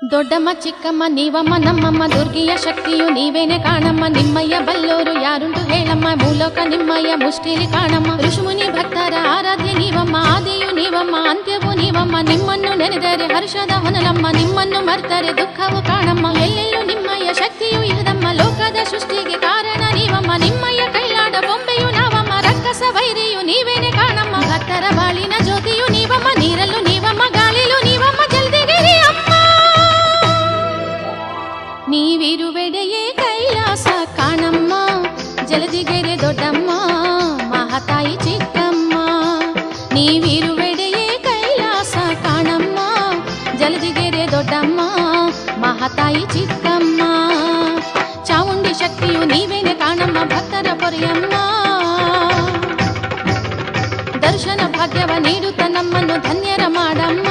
ದೊಡ್ಡಮ್ಮ ಚಿಕ್ಕಮ್ಮ ನೀವಮ್ಮ ನಮ್ಮಮ್ಮ ದುರ್ಗಿಯ ಶಕ್ತಿಯು ನೀವೇನೆ ಕಾಣಮ್ಮ. ನಿಮ್ಮಯ್ಯ ಬಲ್ಲೋರು ಯಾರುಂಟು ಹೇಳಮ್ಮ, ಮೂಲೋಕ ನಿಮ್ಮಯ್ಯ ಮುಷ್ಟಿಲಿ ಕಾಣಮ್ಮ. ಋಷಿಮುನಿ ಭಕ್ತರ ಆರಾಧ್ಯ ನೀವಮ್ಮ, ಆದಿಯು ನೀವಮ್ಮ ಅಂತ್ಯವು ನೀವಮ್ಮ. ನಿಮ್ಮನ್ನು ನೆನೆದರೆ ಹರ್ಷದ ಹೊನಲಮ್ಮ, ನಿಮ್ಮನ್ನು ಮರ್ತರೆ ದುಃಖವು ಕಾಣಮ್ಮ. ಎಲ್ಲೆಲ್ಲೂ ನಿಮ್ಮಯ್ಯ ಶಕ್ತಿಯು ಇಹದಮ್ಮ, ಲೋಕದ ಸೃಷ್ಟಿಗೆ ಕಾರಣ ನೀವಮ್ಮ. ನಿಮ್ಮಯ್ಯ ಕೈಲಾಡ ಬೊಂಬೆಯು ನಾವಮ್ಮ, ರಕ್ಕಸ ವೈರಿಯು ನೀವೇನೆ ಕಾಣಮ್ಮ. ಭಕ್ತರ ಬಾಳಿನ ಜ್ಯೋತಿಯು ನೀವಮ್ಮ, ನೀರಲ್ಲೂ ನೀವಮ್ಮ, ಗಾಳಿಲೂ ನೀವಮ್ಮ, ಜಲ್ದಿಗಿರಿ ಅಮ್ಮ. ನೀವಿರುವೆಡೆಯೇ ಕೈಲಾಸ ಕಾಣಮ್ಮ, ಜಲದಿಗೆರೆ ದೊಡ್ಡಮ್ಮ ಮಹಾತಾಯಿ ಚಿಕ್ಕಮ್ಮ. ನೀವಿರುವೆಡೆಯೇ ಕೈಲಾಸ ಕಾಣಮ್ಮ, ಜಲದಿಗೆರೆ ದೊಡ್ಡಮ್ಮ ಮಹಾತಾಯಿ ಚಿಕ್ಕಮ್ಮ. ಚಾಮುಂಡಿ ಶಕ್ತಿಯು ನೀವೇನೆ ಕಾಣಮ್ಮ, ಭಕ್ತರ ಪೊರೆಯಮ್ಮ. ದರ್ಶನ ಭಾಗ್ಯವ ನೀಡುತ್ತ ನಮ್ಮನ್ನು ಧನ್ಯರ ಮಾಡಮ್ಮ.